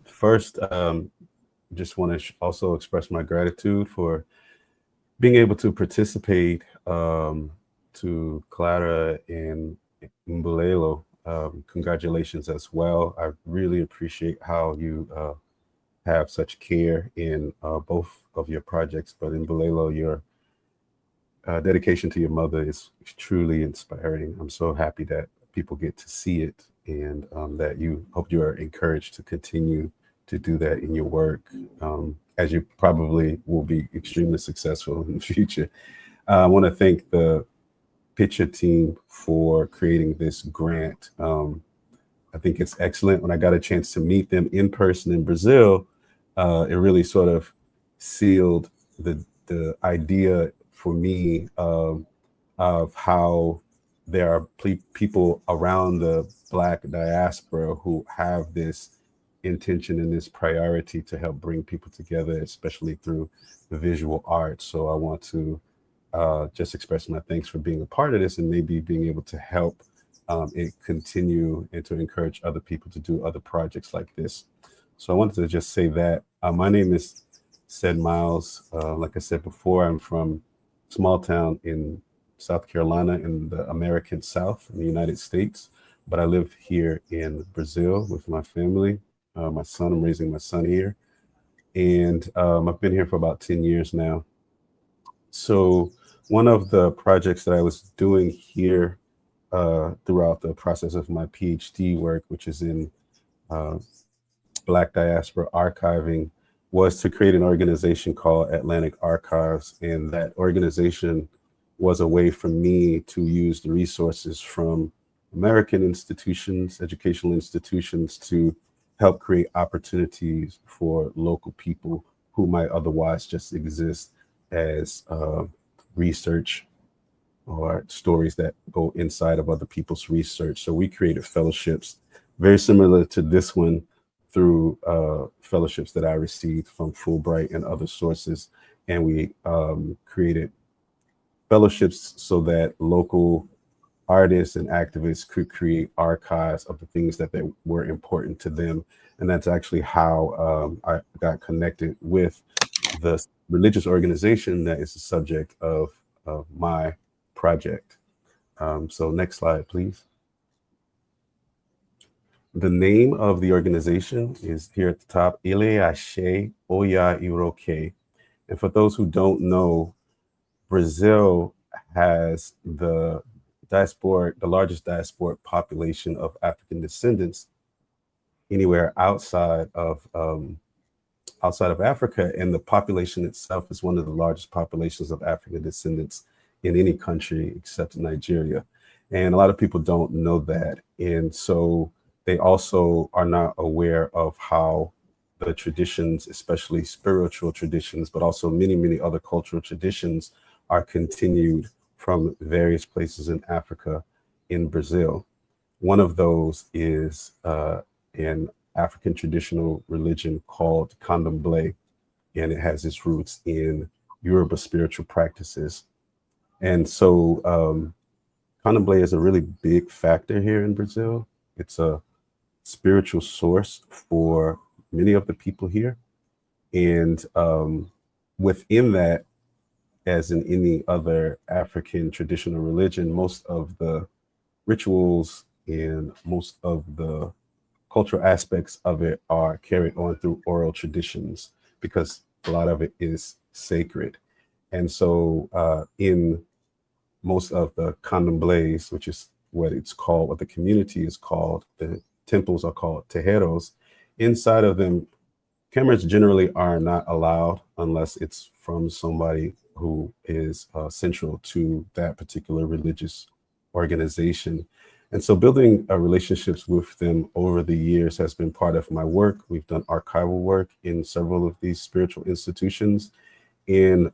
First, just want to also express my gratitude for being able to participate to Clara and Mbulelo. Congratulations as well. I really appreciate how you have such care in both of your projects, but in Mbulelo, your dedication to your mother is truly inspiring. I'm so happy that people get to see it, and that you hope you are encouraged to continue to do that in your work, as you probably will be extremely successful in the future. I want to thank the PICHA team for creating this grant. I think it's excellent. When I got a chance to meet them in person in Brazil, it really sort of sealed the idea for me of how there are people around the Black diaspora who have this intention and this priority to help bring people together, especially through the visual arts. So I want to just express my thanks for being a part of this and maybe being able to help it continue and to encourage other people to do other projects like this. So I wanted to just say that my name is Sed Miles. Like I said before, I'm from small town in South Carolina in the American South in the United States, but I live here in Brazil with my family. My son, I'm raising my son here, and I've been here for about 10 years now. So one of the projects that I was doing here throughout the process of my PhD work, which is in Black diaspora archiving, was to create an organization called Atlantic Archives. And that organization was a way for me to use the resources from American institutions, educational institutions, to help create opportunities for local people who might otherwise just exist as research or stories that go inside of other people's research. So we created fellowships very similar to this one through fellowships that I received from Fulbright and other sources. And we created fellowships so that local artists and activists could create archives of the things that they were important to them. And that's actually how I got connected with the religious organization that is the subject of my project. So next slide, please. The name of the organization is here at the top, Ilê Axé Oyá Irokê. And for those who don't know, Brazil has the largest diasporic population of African descendants anywhere outside of Africa, and the population itself is one of the largest populations of African descendants in any country except Nigeria. And a lot of people don't know that, and so they also are not aware of how the traditions, especially spiritual traditions, but also many other cultural traditions, are continued from various places in Africa in Brazil. One of those is an African traditional religion called candomblé, and it has its roots in Yoruba spiritual practices. And so candomblé is a really big factor here in Brazil. It's a spiritual source for many of the people here. And within that, as in any other African traditional religion, most of the rituals and most of the cultural aspects of it are carried on through oral traditions because a lot of it is sacred. And so in most of the candomblés, which is what it's called, what the community is called, the temples are called terreiros. Inside of them, cameras generally are not allowed unless it's from somebody who is central to that particular religious organization. And so building relationships with them over the years has been part of my work. We've done archival work in several of these spiritual institutions, and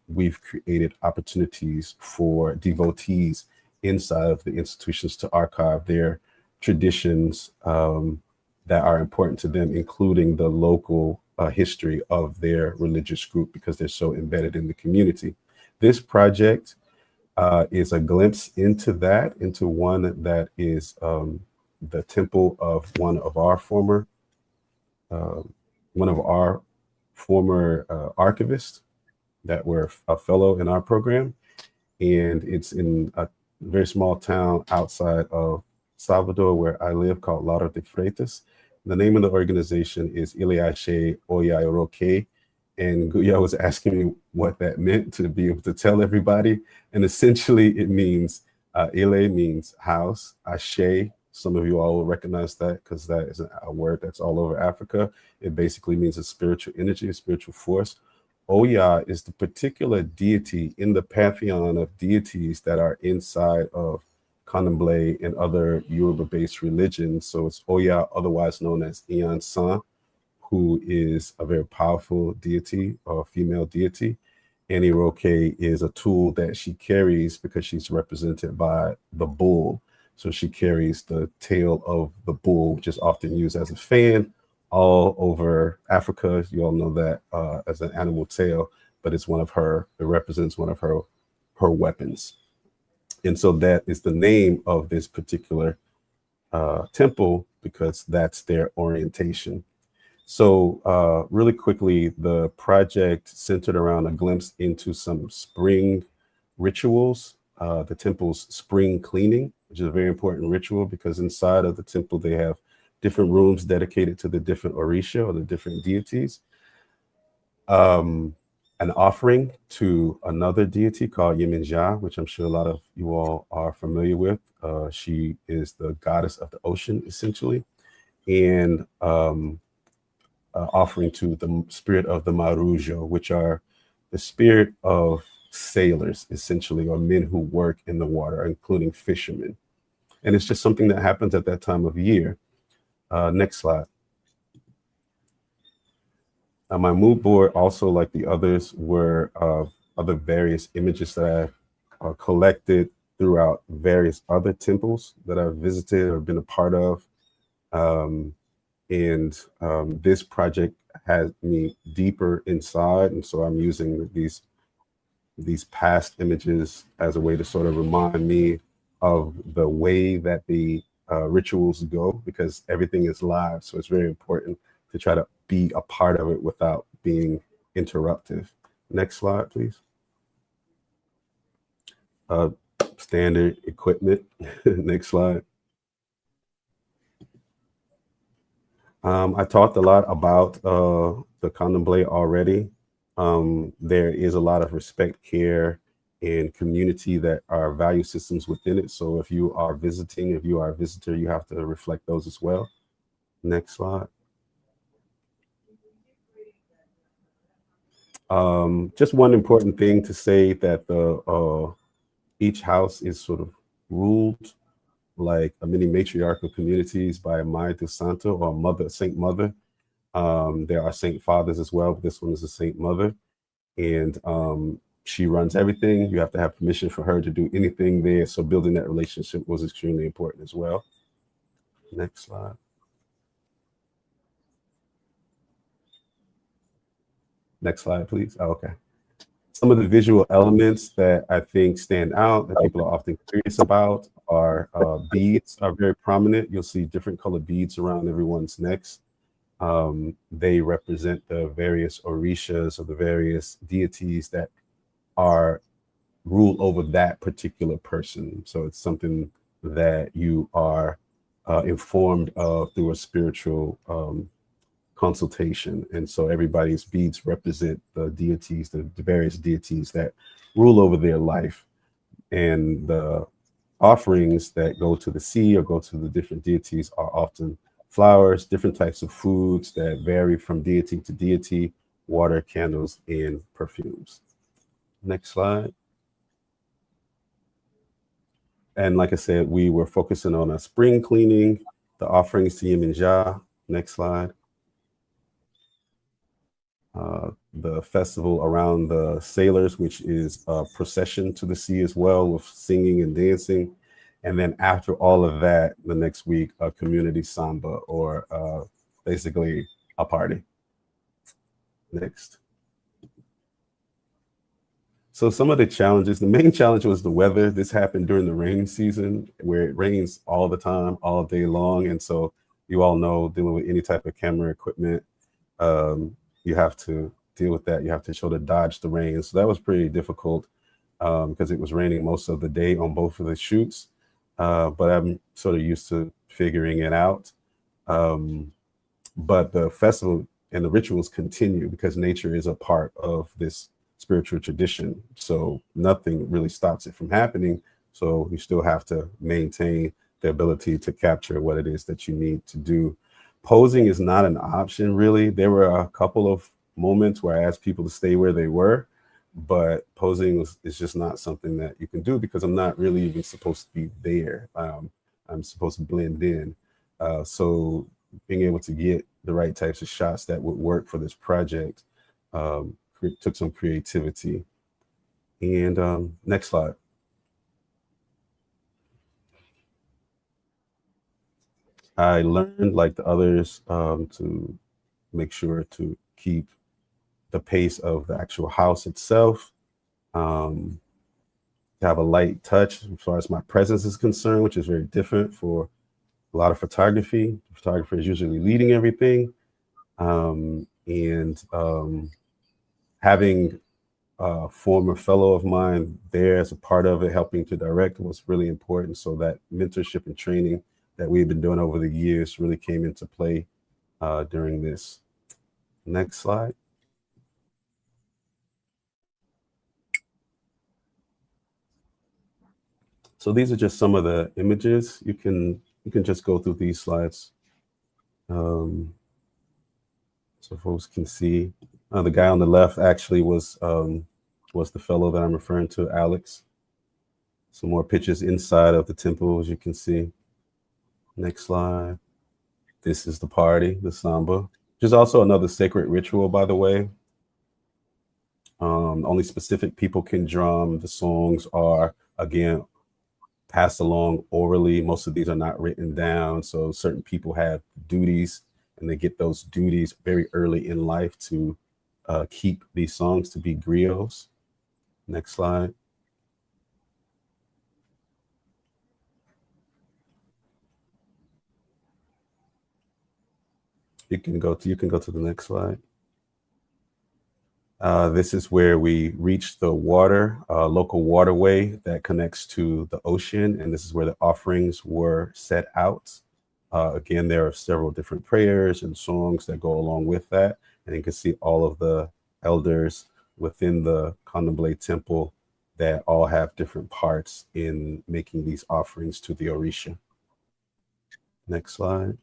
we've created opportunities for devotees inside of the institutions to archive their traditions that are important to them, including the local history of their religious group, because they're so embedded in the community. This project is a glimpse into that, into one that is the temple of one of our former one of our former archivists that were a fellow in our program. And it's in a very small town outside of Salvador, where I live, called Lauro de Freitas. The name of the organization is Ilê Axé Oyá Irokê. And Guya was asking me what that meant to be able to tell everybody. And essentially it means, Ilê means house, Axé, some of you all will recognize that because that is a word that's all over Africa. It basically means a spiritual energy, a spiritual force. Oya is the particular deity in the pantheon of deities that are inside of Candomblé and other Yoruba-based religions. So it's Oya, otherwise known as Iyan, who is a very powerful deity or female deity. And Irokê is a tool that she carries because she's represented by the bull. So she carries the tail of the bull, which is often used as a fan all over Africa. You all know that as an animal tail, but it's one of her, it represents one of her weapons. And so that is the name of this particular temple, because that's their orientation. So really quickly, the project centered around a glimpse into some spring rituals, the temple's spring cleaning, which is a very important ritual because inside of the temple, they have different rooms dedicated to the different orisha or the different deities. An offering to another deity called Iemanjá, which I'm sure a lot of you all are familiar with. She is the goddess of the ocean, essentially. And offering to the spirit of the Marujo, which are the spirit of sailors, essentially, or men who work in the water, including fishermen. And it's just something that happens at that time of year. Next slide. My mood board, also like the others, were other various images that I collected throughout various other temples that I've visited or been a part of. This project has me deeper inside, and so I'm using these past images as a way to sort of remind me of the way that the rituals go, because everything is live. So it's very important to try to be a part of it without being interruptive. Next slide, please. Standard equipment. Next slide. I talked a lot about the Candomblé already. There is a lot of respect, care, and community that are value systems within it. So if you are visiting, if you are a visitor, you have to reflect those as well. Next slide. Just one important thing to say, that the each house is sort of ruled like a mini matriarchal communities by a Mãe do Santo, or mother, Saint Mother. There are Saint Fathers as well, but this one is a Saint Mother. And she runs everything. You have to have permission for her to do anything there. So building that relationship was extremely important as well. Next slide. Next slide, please. Oh, okay. Some of the visual elements that I think stand out that people are often curious about are beads are very prominent. You'll see different colored beads around everyone's necks. They represent the various orishas or the various deities that are rule over that particular person. So it's something that you are informed of through a spiritual consultation. And so everybody's beads represent the deities, the various deities that rule over their life. And the offerings that go to the sea or go to the different deities are often flowers, different types of foods that vary from deity to deity, water, candles, and perfumes. Next slide. And like I said, we were focusing on a spring cleaning, the offerings to Iemanjá. Next slide. The festival around the sailors, which is a procession to the sea as well, with singing and dancing. And then after all of that, the next week, a community samba, or basically a party. Next. So some of the challenges, the main challenge was the weather. This happened during the rain season, where it rains all the time, all day long. And so you all know, dealing with any type of camera equipment, you have to deal with that. You have to show to dodge the rain. So that was pretty difficult because it was raining most of the day on both of the shoots. But I'm sort of used to figuring it out. But the festival and the rituals continue because nature is a part of this spiritual tradition. So nothing really stops it from happening. So you still have to maintain the ability to capture what it is that you need to do. Posing is not an option, really. There were a couple of moments where I asked people to stay where they were, but posing is just not something that you can do because I'm not really even supposed to be there. I'm supposed to blend in. So being able to get the right types of shots that would work for this project took some creativity. And next slide. I learned, like the others, to make sure to keep the pace of the actual house itself, to have a light touch as far as my presence is concerned, which is very different for a lot of photography. The photographer is usually leading everything. And having a former fellow of mine there as a part of it, helping to direct, was really important. So that mentorship and training that we've been doing over the years really came into play during this. Next slide. So these are just some of the images. You can just go through these slides. So folks can see. The guy on the left actually was the fellow that I'm referring to, Alex. Some more pictures inside of the temple, as you can see. Next slide. This is the party, the samba, which is also another sacred ritual, by the way. Only specific people can drum. The songs are, again, passed along orally. Most of these are not written down. So certain people have duties, and they get those duties very early in life to keep these songs to be griots. Next slide. You can go to the next slide. This is where we reach the water, local waterway that connects to the ocean, and this is where the offerings were set out. Again, there are several different prayers and songs that go along with that, and you can see all of the elders within the Candomblé temple that all have different parts in making these offerings to the Orisha. Next slide.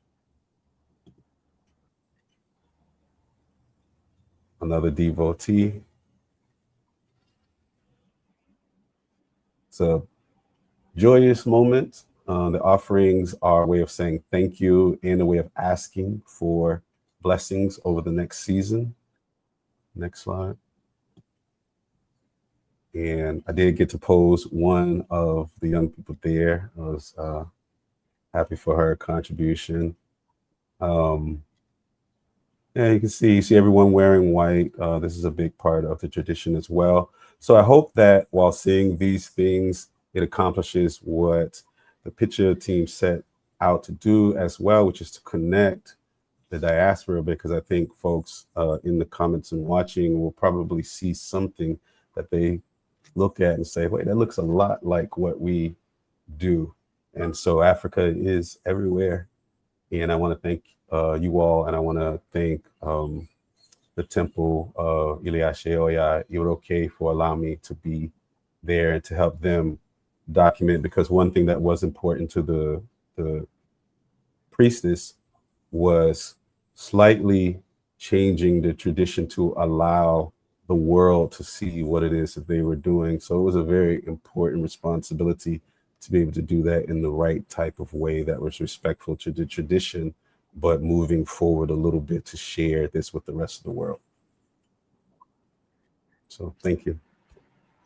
Another devotee. It's a joyous moment. The offerings are a way of saying thank you and a way of asking for blessings over the next season. Next slide. And I did get to pose one of the young people there. I was happy for her contribution. Yeah, you can see everyone wearing white. This is a big part of the tradition as well. So I hope that while seeing these things, it accomplishes what the PICHA team set out to do as well, which is to connect the diaspora, because I think folks in the comments and watching will probably see something that they look at and say, wait, that looks a lot like what we do. And so Africa is everywhere. And I want to thank you all, and I want to thank the temple, Ilê Axé Oyá Irokê, for allowing me to be there and to help them document, because one thing that was important to the priestess was slightly changing the tradition to allow the world to see what it is that they were doing. So it was a very important responsibility to be able to do that in the right type of way that was respectful to the tradition, but moving forward a little bit to share this with the rest of the world. So thank you.